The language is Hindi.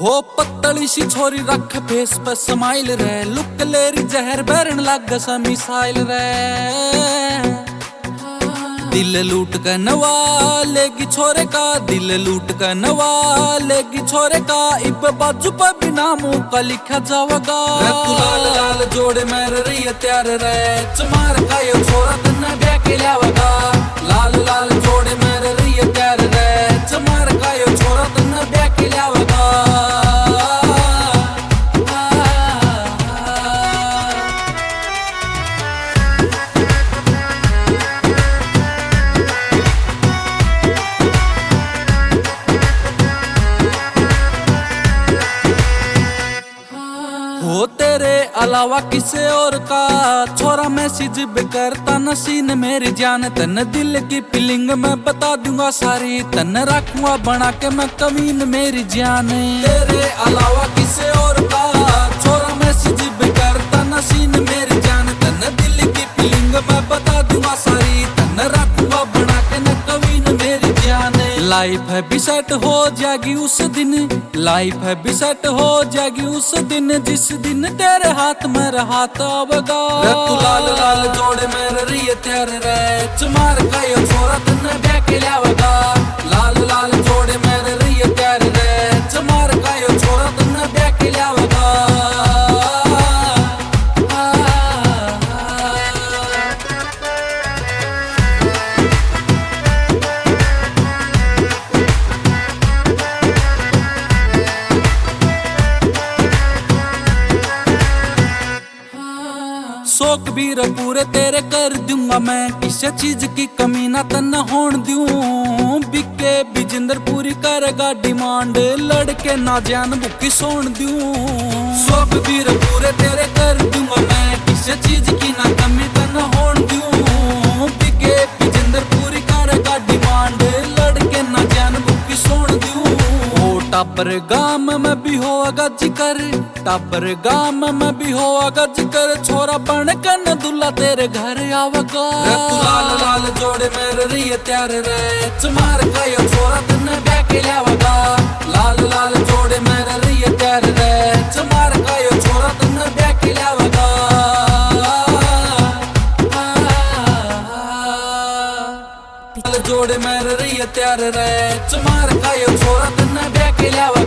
हो पतली सी छोरी रख फेस पर स्माइल रे, लुक लेरी जहर बैरन लग सा मिसाइल रे। दिल लूट कर नवा लेगी छोरे का, दिल लूट कर नवा लेगी छोरे का, इब बाजू पर बिना मुंह का लिखा जावगा। तू लाल लाल जोड़े मेरे रही त्यार रे, चमार का यो छोरा तन्ने ब्याह के लावगा। लाल लाल जोड़े मेरे रही त्यार रे, चमार का यो छोरा तन्ने ब्याह के लावगा। हो तेरे अलावा किसे और का छोरा मैसेज भी करता नसीन मेरी जान। तन दिल की फीलिंग मैं बता दूंगा सारी, तन रखूंगा बना के मैं कमीन मेरी जान। तेरे अलावा किसे और का छोरा मैसेज भी करता नसीन मेरी जान। तन दिल की फीलिंग मैं बता दूंगा सारी, तन रखूंगा बना के न कमीन मेरी जान। लाइफ है भी सेट हो जाएगी उस दिन, लाइफ है भी सेट हो जाएगी उस दिन, जिस दिन तेरे हाथ मेरा हाथ आवेगा। तू लाल लाल जोड़े मेरे रही तेरे रे, चमार का यो छोरा तन्ने ब्याह के लावेगा। लाल लाल जोड़े मेरे रही तेरे रे, चमार का यो छोरा तन्ने ब्याह के लावेगा। शौक भी पूरे तेरे कर दूंगा मैं, किसी चीज की कमी ना तन्ना होन दूं। बिके बिजिंदर पूरी करेगा डिमांड, लड़के ना जान भुक्की सोन दूं। शौक भी पूरे तेरे कर दूंगा मैं, किसी चीज की ना कमी तन्ना होन दूं। बिके बिजिंदर पूरी करेगा डिमांड, लड़के ना जान भुक्की सोन दूं। टाबर गाम में भी होगा जिकर, टाबर गाम में भी होगा जिकर, छोरा बन कन दुल्ला तेरे घर आवेगा। तू लाल लाल जोड़े मेरे रही त्यार रे, चमार का यो छोरा तन्ने ब्याह के लावेगा। लाल लाल जोड़े मेरे रही त्यार रे, चमार का यो छोरा तन्ने ब्याह के लावेगा। जोड़े मेरे रही त्यार रे, चमार का यो छोरा तन्ने ब्याह के लावेगा।